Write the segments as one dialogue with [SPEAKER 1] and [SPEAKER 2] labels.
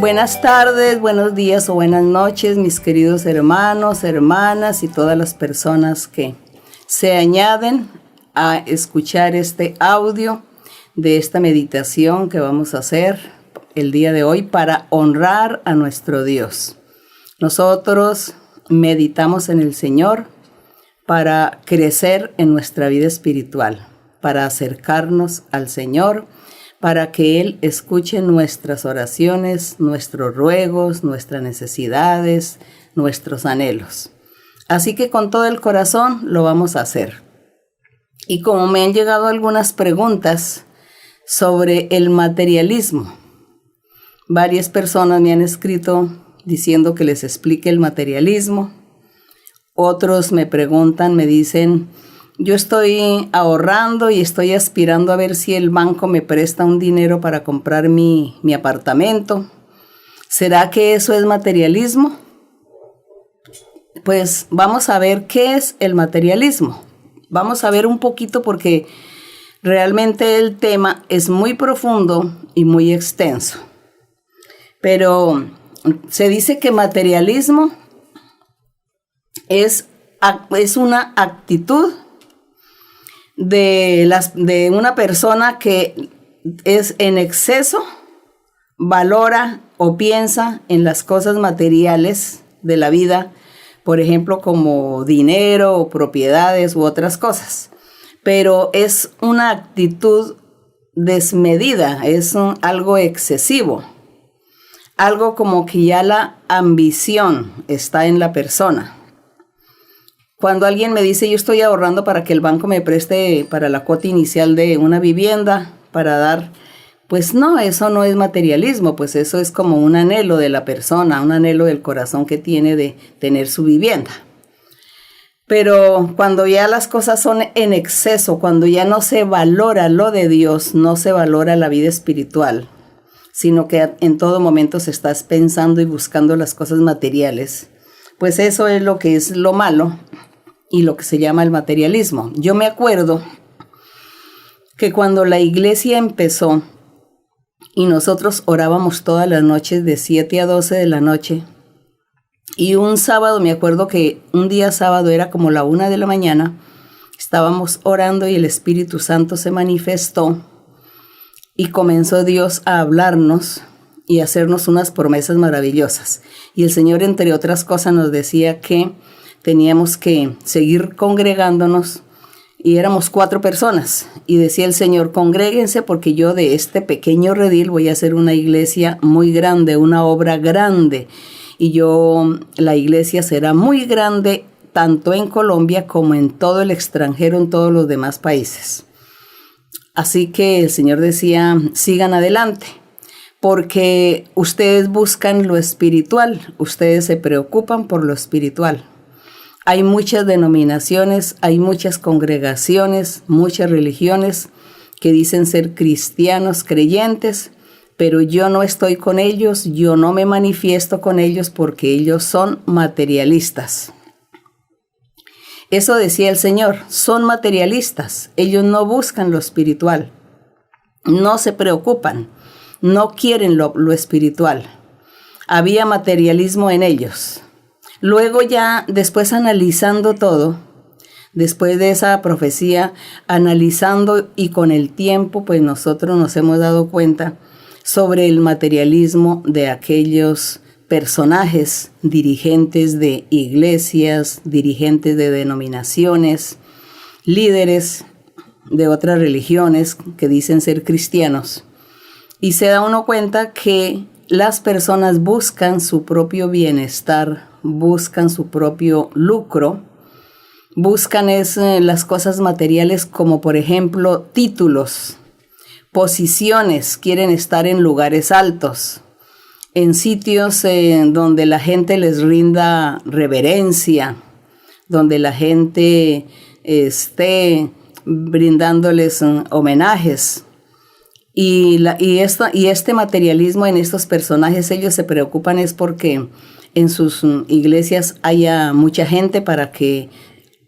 [SPEAKER 1] Buenas tardes, buenos días o buenas noches, mis queridos hermanos, hermanas y todas las personas que se añaden a escuchar este audio de esta meditación que vamos a hacer el día de hoy para honrar a nuestro Dios. Nosotros meditamos en el Señor para crecer en nuestra vida espiritual, para acercarnos al Señor, para que Él escuche nuestras oraciones, nuestros ruegos, nuestras necesidades, nuestros anhelos. Así que con todo el corazón lo vamos a hacer. Y como me han llegado algunas preguntas sobre el materialismo, varias personas me han escrito diciendo que les explique el materialismo. Otros me preguntan, me dicen, yo estoy ahorrando y estoy aspirando a ver si el banco me presta un dinero para comprar mi apartamento. ¿Será que eso es materialismo? Pues vamos a ver qué es el materialismo. Vamos a ver un poquito porque realmente el tema es muy profundo y muy extenso. Pero se dice que materialismo es una actitud de una persona que es en exceso, valora o piensa en las cosas materiales de la vida, por ejemplo, como dinero o propiedades u otras cosas. Pero es una actitud desmedida, es algo excesivo, algo como que ya la ambición está en la persona. Cuando alguien me dice, yo estoy ahorrando para que el banco me preste para la cuota inicial de una vivienda, para dar, pues no, eso no es materialismo, pues eso es como un anhelo de la persona, un anhelo del corazón que tiene de tener su vivienda. Pero cuando ya las cosas son en exceso, cuando ya no se valora lo de Dios, no se valora la vida espiritual, sino que en todo momento se está pensando y buscando las cosas materiales, pues eso es lo que es lo malo y lo que se llama el materialismo. Yo me acuerdo que cuando la iglesia empezó y nosotros orábamos todas las noches de 7 a 12 de la noche, y un sábado, me acuerdo que un día sábado era como la 1 de la mañana, estábamos orando y el Espíritu Santo se manifestó y comenzó Dios a hablarnos y a hacernos unas promesas maravillosas. Y el Señor, entre otras cosas, nos decía que teníamos que seguir congregándonos y éramos 4 personas. Y decía el Señor, congréguense porque yo de este pequeño redil voy a hacer una iglesia muy grande, una obra grande. Y la iglesia será muy grande tanto en Colombia como en todo el extranjero, en todos los demás países. Así que el Señor decía, sigan adelante, porque ustedes buscan lo espiritual, ustedes se preocupan por lo espiritual. Hay muchas denominaciones, hay muchas congregaciones, muchas religiones que dicen ser cristianos, creyentes, pero yo no estoy con ellos, yo no me manifiesto con ellos porque ellos son materialistas. Eso decía el Señor, son materialistas, ellos no buscan lo espiritual, no se preocupan, no quieren lo espiritual. Había materialismo en ellos. Luego ya, después analizando todo, después de esa profecía, analizando y con el tiempo, pues nosotros nos hemos dado cuenta sobre el materialismo de aquellos personajes, dirigentes de iglesias, dirigentes de denominaciones, líderes de otras religiones que dicen ser cristianos. Y se da uno cuenta que las personas buscan su propio bienestar, buscan su propio lucro, buscan las cosas materiales como por ejemplo títulos, posiciones, quieren estar en lugares altos, en sitios donde la gente les rinda reverencia, donde la gente esté brindándoles homenajes. Y este materialismo en estos personajes, ellos se preocupan es porque en sus iglesias haya mucha gente para que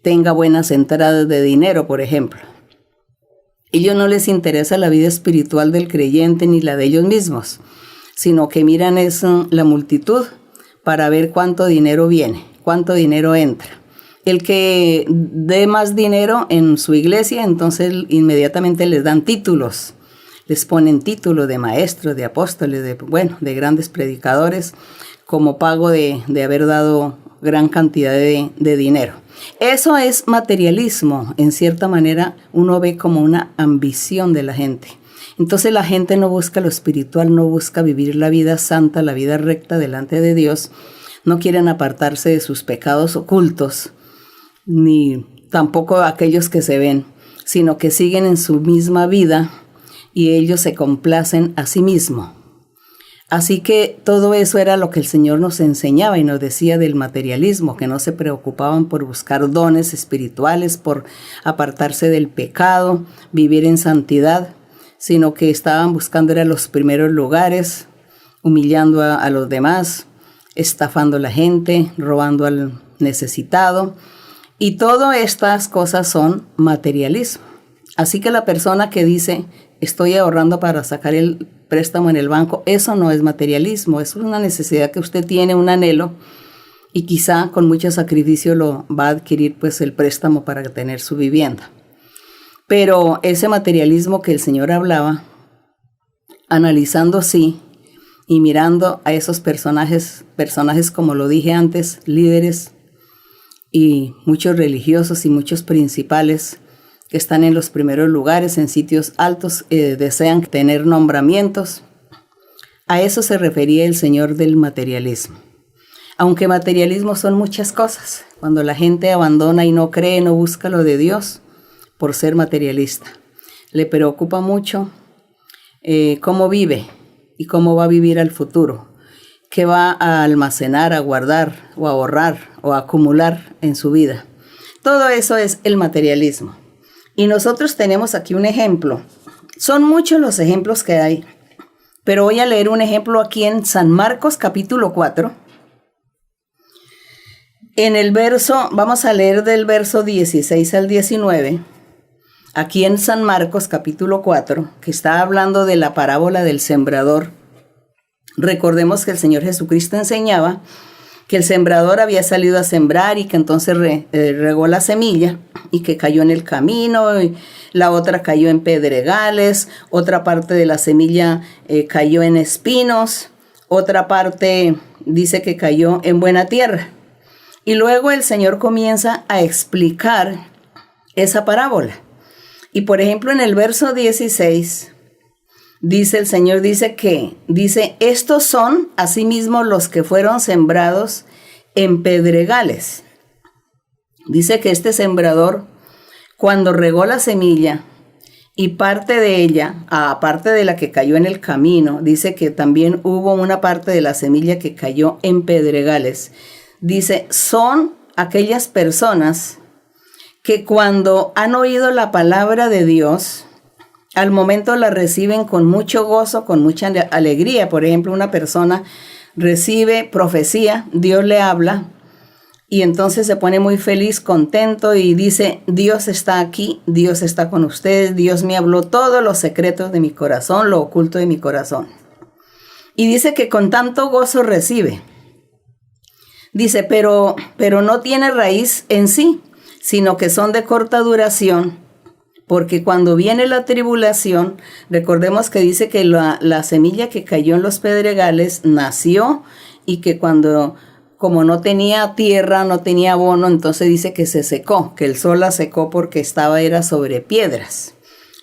[SPEAKER 1] tenga buenas entradas de dinero, por ejemplo. A ellos no les interesa la vida espiritual del creyente ni la de ellos mismos. sino que miran es la multitud para ver cuánto dinero viene, cuánto dinero entra. El que dé más dinero en su iglesia, entonces inmediatamente les dan títulos. Les ponen títulos de maestros, de apóstoles, de grandes predicadores, como pago de haber dado gran cantidad de dinero. Eso es materialismo. En cierta manera, uno ve como una ambición de la gente. Entonces la gente no busca lo espiritual, no busca vivir la vida santa, la vida recta delante de Dios. No quieren apartarse de sus pecados ocultos, ni tampoco aquellos que se ven, sino que siguen en su misma vida y ellos se complacen a sí mismos. Así que todo eso era lo que el Señor nos enseñaba y nos decía del materialismo, que no se preocupaban por buscar dones espirituales, por apartarse del pecado, vivir en santidad, sino que estaban buscando era los primeros lugares, humillando a los demás, estafando a la gente, robando al necesitado. Y todas estas cosas son materialismo. Así que la persona que dice, estoy ahorrando para sacar el préstamo en el banco, eso no es materialismo, es una necesidad que usted tiene, un anhelo, y quizá con mucho sacrificio lo va a adquirir pues el préstamo para tener su vivienda. Pero ese materialismo que el Señor hablaba, analizando sí, y mirando a esos personajes como lo dije antes, líderes y muchos religiosos y muchos principales que están en los primeros lugares, en sitios altos, desean tener nombramientos. A eso se refería el Señor del materialismo. Aunque materialismo son muchas cosas, cuando la gente abandona y no cree, no busca lo de Dios por ser materialista. Le preocupa mucho cómo vive y cómo va a vivir al futuro, qué va a almacenar, a guardar o a ahorrar o a acumular en su vida. Todo eso es el materialismo. Y nosotros tenemos aquí un ejemplo. Son muchos los ejemplos que hay, pero voy a leer un ejemplo aquí en San Marcos capítulo 4. En el verso, vamos a leer del verso 16 al 19, aquí en San Marcos capítulo 4, que está hablando de la parábola del sembrador. Recordemos que el Señor Jesucristo enseñaba que el sembrador había salido a sembrar y que entonces regó la semilla y que cayó en el camino, y la otra cayó en pedregales, otra parte de la semilla cayó en espinos, otra parte dice que cayó en buena tierra. Y luego el Señor comienza a explicar esa parábola. Y por ejemplo en el verso 16... dice el Señor, dice, estos son asimismo los que fueron sembrados en pedregales. Dice que este sembrador, cuando regó la semilla y parte de ella, aparte de la que cayó en el camino, dice que también hubo una parte de la semilla que cayó en pedregales. Dice, son aquellas personas que cuando han oído la palabra de Dios, al momento la reciben con mucho gozo, con mucha alegría. Por ejemplo, una persona recibe profecía, Dios le habla, y entonces se pone muy feliz, contento, y dice, Dios está aquí, Dios está con ustedes, Dios me habló todos los secretos de mi corazón, lo oculto de mi corazón. Y dice que con tanto gozo recibe. Dice, pero no tiene raíz en sí, sino que son de corta duración. Porque cuando viene la tribulación, recordemos que dice que la semilla que cayó en los pedregales nació y que como no tenía tierra, no tenía abono, entonces dice que se secó, que el sol la secó porque era sobre piedras.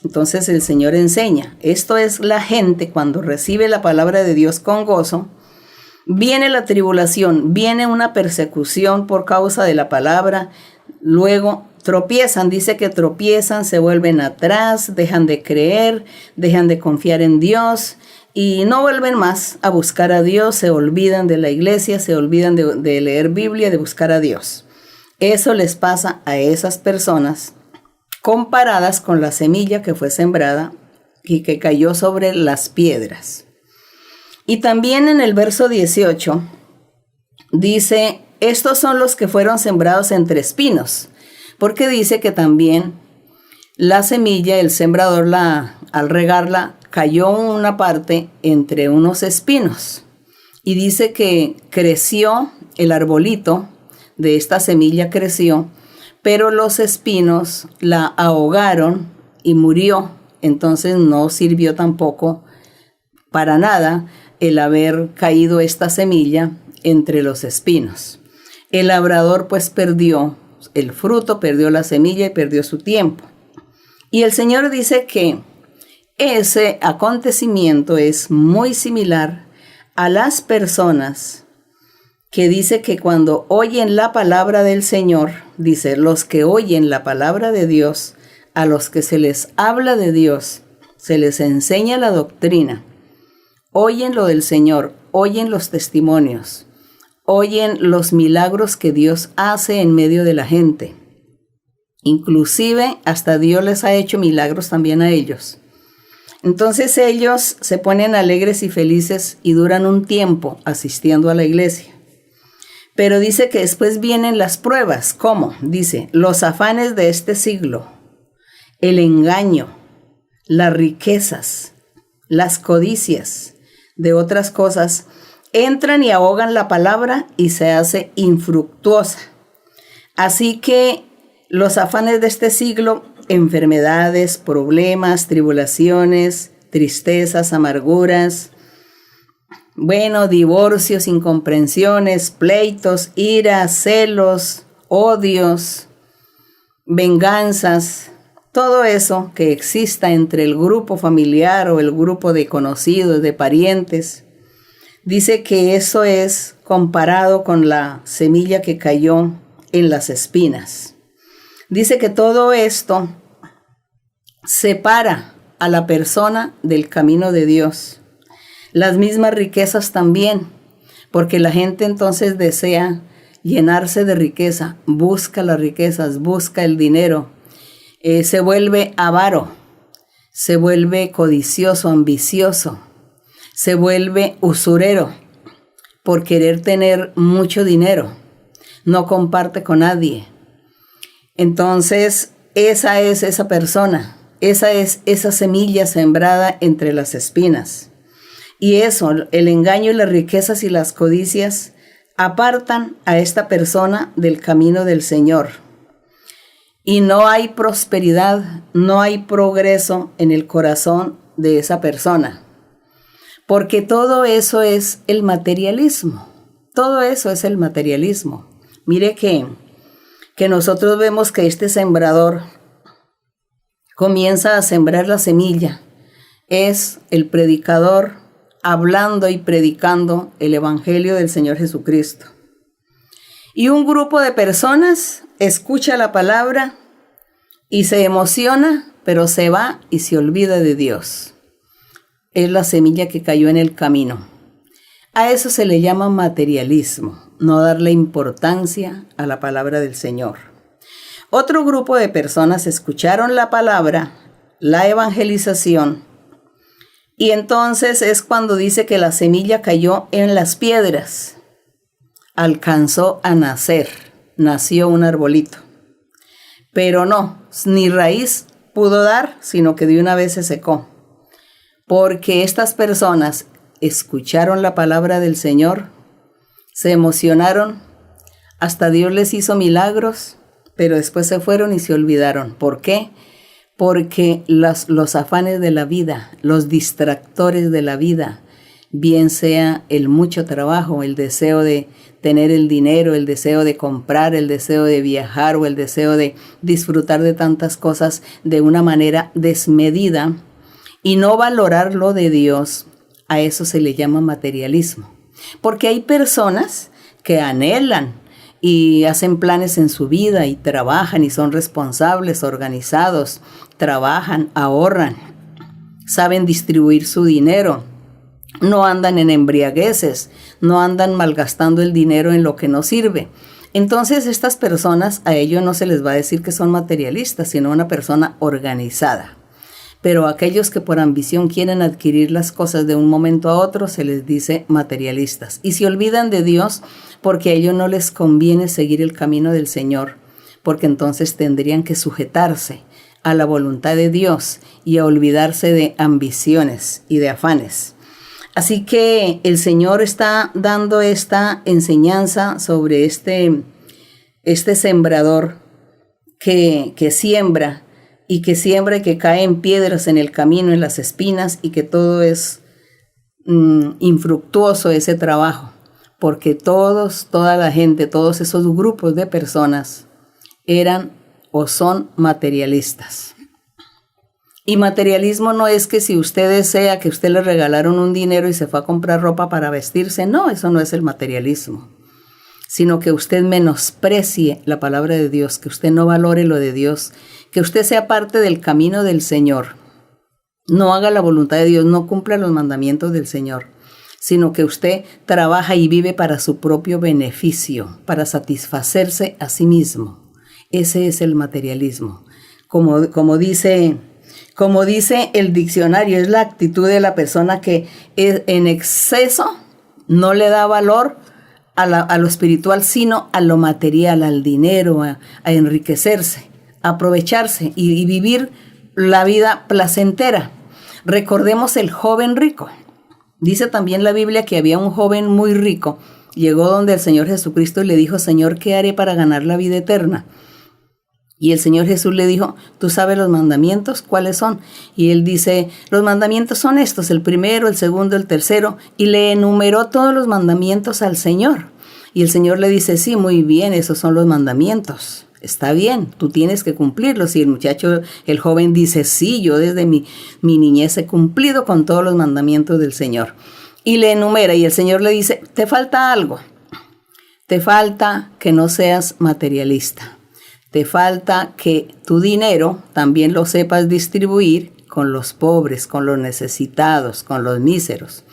[SPEAKER 1] Entonces el Señor enseña, esto es la gente cuando recibe la palabra de Dios con gozo, viene la tribulación, viene una persecución por causa de la palabra, luego tropiezan, dice que tropiezan, se vuelven atrás, dejan de creer, dejan de confiar en Dios y no vuelven más a buscar a Dios, se olvidan de la iglesia, se olvidan de leer Biblia, de buscar a Dios. Eso les pasa a esas personas comparadas con la semilla que fue sembrada y que cayó sobre las piedras. Y también en el verso 18 dice, estos son los que fueron sembrados entre espinos. Porque dice que también la semilla, el sembrador, al regarla, cayó una parte entre unos espinos. Y dice que creció el arbolito, de esta semilla creció, pero los espinos la ahogaron y murió. Entonces no sirvió tampoco para nada el haber caído esta semilla entre los espinos. El labrador pues perdió el fruto, perdió la semilla y perdió su tiempo. Y el Señor dice que ese acontecimiento es muy similar a las personas que dice que cuando oyen la palabra del Señor, dice, los que oyen la palabra de Dios, a los que se les habla de Dios, se les enseña la doctrina, oyen lo del Señor, oyen los testimonios, oyen los milagros que Dios hace en medio de la gente. Inclusive hasta Dios les ha hecho milagros también a ellos. Entonces ellos se ponen alegres y felices y duran un tiempo asistiendo a la iglesia. Pero dice que después vienen las pruebas. ¿Cómo? Dice, los afanes de este siglo, el engaño, las riquezas, las codicias de otras cosas, entran y ahogan la palabra y se hace infructuosa. Así que los afanes de este siglo, enfermedades, problemas, tribulaciones, tristezas, amarguras, divorcios, incomprensiones, pleitos, iras, celos, odios, venganzas, todo eso que exista entre el grupo familiar o el grupo de conocidos, de parientes, dice que eso es comparado con la semilla que cayó en las espinas. Dice que todo esto separa a la persona del camino de Dios. Las mismas riquezas también, porque la gente entonces desea llenarse de riqueza, busca las riquezas, busca el dinero, se vuelve avaro, se vuelve codicioso, ambicioso, se vuelve usurero por querer tener mucho dinero, no comparte con nadie. Entonces, esa es esa persona, esa es esa semilla sembrada entre las espinas. Y eso, el engaño y las riquezas y las codicias, apartan a esta persona del camino del Señor. Y no hay prosperidad, no hay progreso en el corazón de esa persona. Porque todo eso es el materialismo. Todo eso es el materialismo. Mire que nosotros vemos que este sembrador comienza a sembrar la semilla. Es el predicador hablando y predicando el evangelio del Señor Jesucristo. Y un grupo de personas escucha la palabra y se emociona, pero se va y se olvida de Dios. Es la semilla que cayó en el camino. A eso se le llama materialismo, no darle importancia a la palabra del Señor. Otro grupo de personas escucharon la palabra, la evangelización, y entonces es cuando dice que la semilla cayó en las piedras. Alcanzó a nacer, nació un arbolito. Pero no, ni raíz pudo dar, sino que de una vez se secó. Porque estas personas escucharon la palabra del Señor, se emocionaron, hasta Dios les hizo milagros, pero después se fueron y se olvidaron. ¿Por qué? Porque los afanes de la vida, los distractores de la vida, bien sea el mucho trabajo, el deseo de tener el dinero, el deseo de comprar, el deseo de viajar o el deseo de disfrutar de tantas cosas de una manera desmedida y no valorar lo de Dios, a eso se le llama materialismo. Porque hay personas que anhelan y hacen planes en su vida y trabajan y son responsables, organizados, trabajan, ahorran, saben distribuir su dinero, no andan en embriagueces, no andan malgastando el dinero en lo que no sirve. Entonces estas personas, a ellos no se les va a decir que son materialistas, sino una persona organizada. Pero aquellos que por ambición quieren adquirir las cosas de un momento a otro, se les dice materialistas. Y se olvidan de Dios porque a ellos no les conviene seguir el camino del Señor, porque entonces tendrían que sujetarse a la voluntad de Dios y a olvidarse de ambiciones y de afanes. Así que el Señor está dando esta enseñanza sobre este sembrador que siembra y que cae en piedras en el camino, en las espinas, y que todo es infructuoso ese trabajo, porque toda la gente, todos esos grupos de personas eran o son materialistas. Y materialismo no es que si usted desea que usted le regalaron un dinero y se fue a comprar ropa para vestirse, no, eso no es el materialismo, sino que usted menosprecie la palabra de Dios, que usted no valore lo de Dios, que usted sea parte del camino del Señor, no haga la voluntad de Dios, no cumpla los mandamientos del Señor, sino que usted trabaja y vive para su propio beneficio, para satisfacerse a sí mismo. Ese es el materialismo. Como dice el diccionario, es la actitud de la persona que en exceso no le da valor a lo espiritual, sino a lo material, al dinero, a enriquecerse, a aprovecharse y vivir la vida placentera. Recordemos el joven rico. Dice también la Biblia que había un joven muy rico. Llegó donde el Señor Jesucristo y le dijo: Señor, ¿qué haré para ganar la vida eterna? Y el Señor Jesús le dijo: ¿tú sabes los mandamientos? ¿Cuáles son? Y él dice: los mandamientos son estos, el primero, el segundo, el tercero. Y le enumeró todos los mandamientos al Señor. Y el Señor le dice: sí, muy bien, esos son los mandamientos. Está bien, tú tienes que cumplirlos. Y el joven dice: sí, yo desde mi niñez he cumplido con todos los mandamientos del Señor. Y le enumera, y el Señor le dice: te falta algo. Te falta que no seas materialista. Te falta que tu dinero también lo sepas distribuir con los pobres, con los necesitados, con los míseros.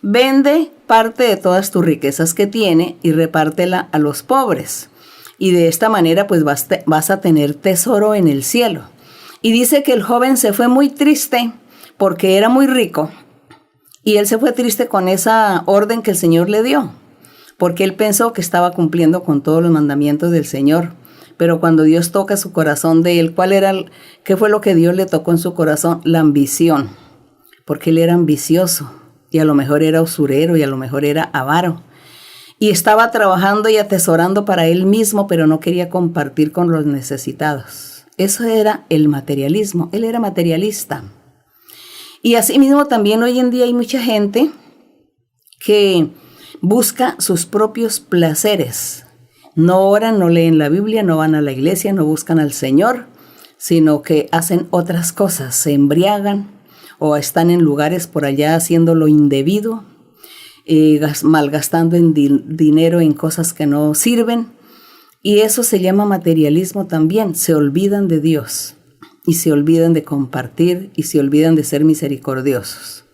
[SPEAKER 1] Vende parte de todas tus riquezas que tiene y repártela a los pobres. Y de esta manera pues vas a tener tesoro en el cielo. Y dice que el joven se fue muy triste porque era muy rico. Y él se fue triste con esa orden que el Señor le dio, porque él pensó que estaba cumpliendo con todos los mandamientos del Señor. Pero cuando Dios toca su corazón de él, ¿qué fue lo que Dios le tocó en su corazón? La ambición, porque él era ambicioso y a lo mejor era usurero y a lo mejor era avaro. Y estaba trabajando y atesorando para él mismo, pero no quería compartir con los necesitados. Eso era el materialismo, él era materialista. Y asimismo también hoy en día hay mucha gente que busca sus propios placeres. No oran, no leen la Biblia, no van a la iglesia, no buscan al Señor, sino que hacen otras cosas, se embriagan o están en lugares por allá haciendo lo indebido, malgastando dinero en cosas que no sirven. Y eso se llama materialismo también. Se olvidan de Dios y se olvidan de compartir y se olvidan de ser misericordiosos.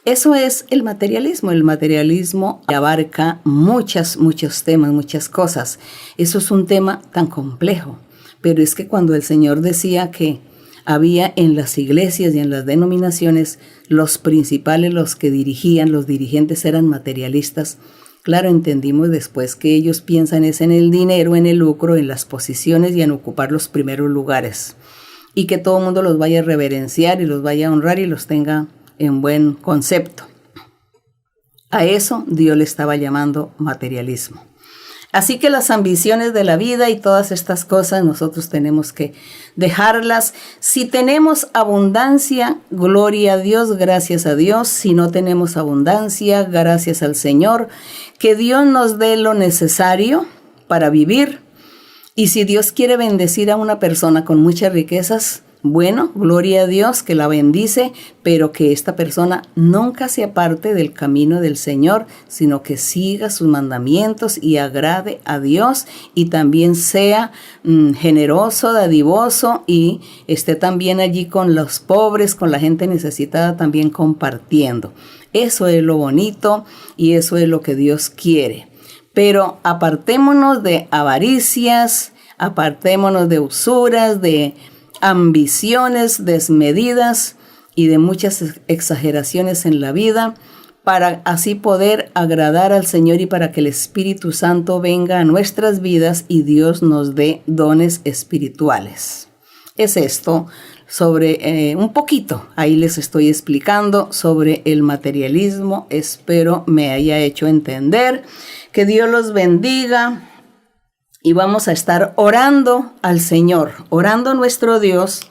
[SPEAKER 1] Eso es el materialismo. El materialismo abarca muchos temas, muchas cosas. Eso es un tema tan complejo. Pero es que cuando el Señor decía que había en las iglesias y en las denominaciones, los principales, los que dirigían, los dirigentes eran materialistas, claro, entendimos después que ellos piensan es en el dinero, en el lucro, en las posiciones y en ocupar los primeros lugares. Y que todo el mundo los vaya a reverenciar y los vaya a honrar y los tenga en buen concepto. A eso Dios le estaba llamando materialismo. Así que las ambiciones de la vida y todas estas cosas nosotros tenemos que dejarlas. Si tenemos abundancia, gloria a Dios, gracias a Dios. Si no tenemos abundancia, gracias al Señor. Que Dios nos dé lo necesario para vivir. Y si Dios quiere bendecir a una persona con muchas riquezas, bueno, gloria a Dios que la bendice, pero que esta persona nunca se aparte del camino del Señor, sino que siga sus mandamientos y agrade a Dios y también sea generoso, dadivoso y esté también allí con los pobres, con la gente necesitada, también compartiendo. Eso es lo bonito y eso es lo que Dios quiere. Pero apartémonos de avaricias, apartémonos de usuras, de ambiciones desmedidas y de muchas exageraciones en la vida, para así poder agradar al Señor y para que el Espíritu Santo venga a nuestras vidas y Dios nos dé dones espirituales. es esto sobre un poquito, ahí les estoy explicando sobre el materialismo. Espero me haya hecho entender. Que Dios los bendiga y vamos a estar orando al Señor, orando a nuestro Dios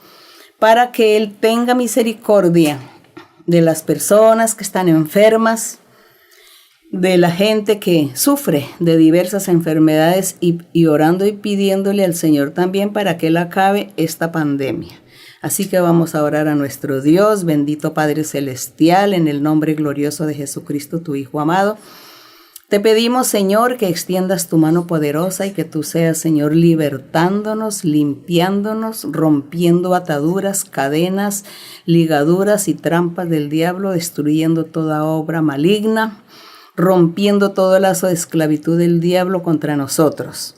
[SPEAKER 1] para que Él tenga misericordia de las personas que están enfermas, de la gente que sufre de diversas enfermedades y orando y pidiéndole al Señor también para que Él acabe esta pandemia. Así que vamos a orar a nuestro Dios, bendito Padre Celestial, en el nombre glorioso de Jesucristo, tu Hijo amado. Te pedimos, Señor, que extiendas tu mano poderosa y que tú seas, Señor, libertándonos, limpiándonos, rompiendo ataduras, cadenas, ligaduras y trampas del diablo, destruyendo toda obra maligna, rompiendo todo lazo de esclavitud del diablo contra nosotros.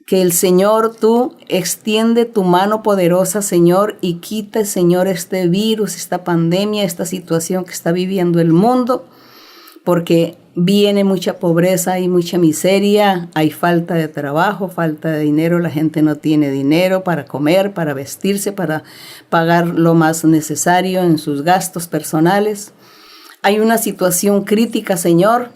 [SPEAKER 1] Que el Señor, tú extiende tu mano poderosa, Señor, y quita, Señor, este virus, esta pandemia, esta situación que está viviendo el mundo, porque viene mucha pobreza y mucha miseria, hay falta de trabajo, falta de dinero, la gente no tiene dinero para comer, para vestirse, para pagar lo más necesario en sus gastos personales. Hay una situación crítica, Señor.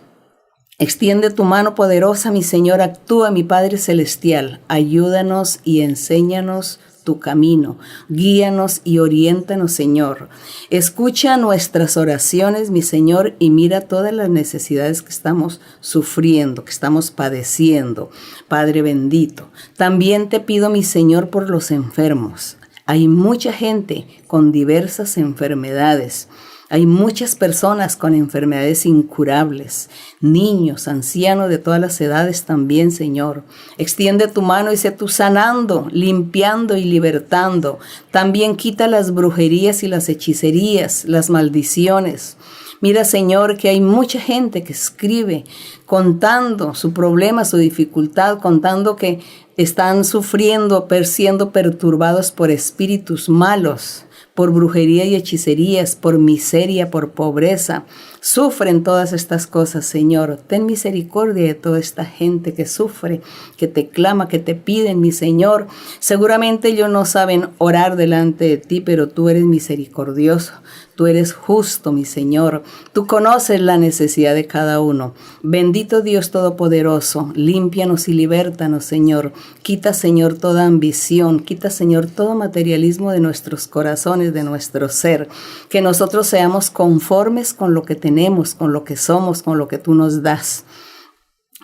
[SPEAKER 1] Extiende tu mano poderosa, mi Señor, actúa, mi Padre Celestial. Ayúdanos y enséñanos tu camino. Guíanos y oriéntanos, Señor. Escucha nuestras oraciones, mi Señor, y mira todas las necesidades que estamos sufriendo, que estamos padeciendo. Padre bendito, también te pido, mi Señor, por los enfermos. Hay mucha gente con diversas enfermedades. Hay muchas personas con enfermedades incurables, niños, ancianos de todas las edades también, Señor. Extiende tu mano y sé tú sanando, limpiando y libertando. También quita las brujerías y las hechicerías, las maldiciones. Mira, Señor, que hay mucha gente que escribe contando su problema, su dificultad, contando que están sufriendo, siendo perturbados por espíritus malos, por brujería y hechicerías, por miseria, por pobreza. Sufren todas estas cosas, Señor. Ten misericordia de toda esta gente que sufre, que te clama, que te piden, mi Señor. Seguramente ellos no saben orar delante de ti, pero tú eres misericordioso. Tú eres justo, mi Señor. Tú conoces la necesidad de cada uno. Bendito Dios Todopoderoso, límpianos y libértanos, Señor. Quita, Señor, toda ambición. Quita, Señor, todo materialismo de nuestros corazones, de nuestro ser. Que nosotros seamos conformes con lo que tenemos, con lo que somos, con lo que tú nos das.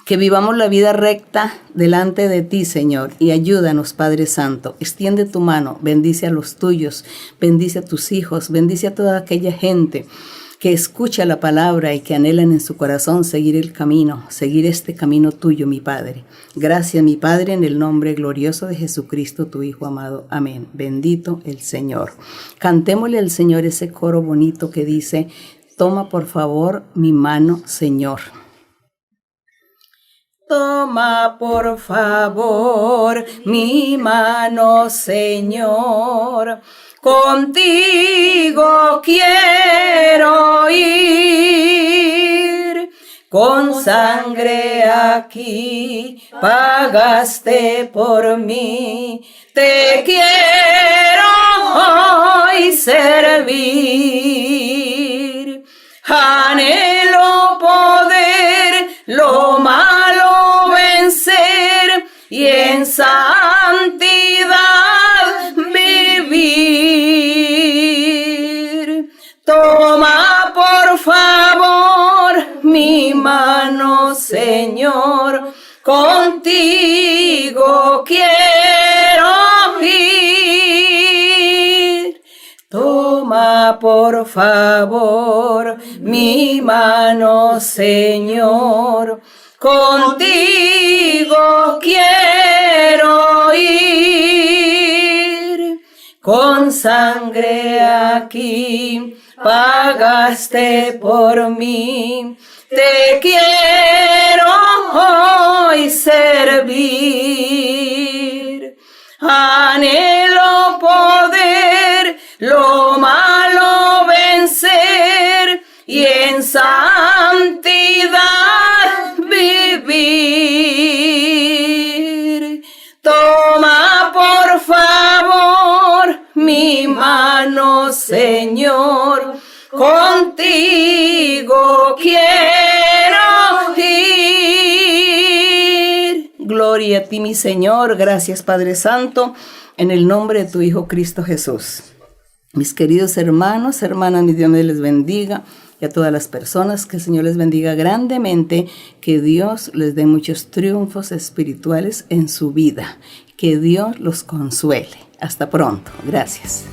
[SPEAKER 1] Que vivamos la vida recta delante de ti, Señor, y ayúdanos, Padre Santo. Extiende tu mano, bendice a los tuyos, bendice a tus hijos, bendice a toda aquella gente que escucha la palabra y que anhelan en su corazón seguir el camino, seguir este camino tuyo, mi Padre. Gracias, mi Padre, en el nombre glorioso de Jesucristo, tu Hijo amado. Amén. Bendito el Señor. Cantémosle al Señor ese coro bonito que dice: toma por favor mi mano, Señor. Toma por favor mi mano, Señor, contigo quiero ir, con sangre aquí pagaste por mí, te quiero hoy servir, anhelo poder lo malo vencer y en santidad vivir. Toma por favor mi mano, Señor, contigo quiero ir. Toma por favor mi mano, Señor, contigo quiero ir, con sangre aquí pagaste por mí, te quiero hoy servir, anhelo poder lo malo vencer y en santidad vivir. Toma por favor Señor, contigo quiero ir. Gloria a ti, mi Señor. Gracias, Padre Santo, en el nombre de tu Hijo Cristo Jesús. Mis queridos hermanos, hermanas, mi Dios me les bendiga. Y a todas las personas, que el Señor les bendiga grandemente, que Dios les dé muchos triunfos espirituales en su vida, que Dios los consuele. Hasta pronto. Gracias.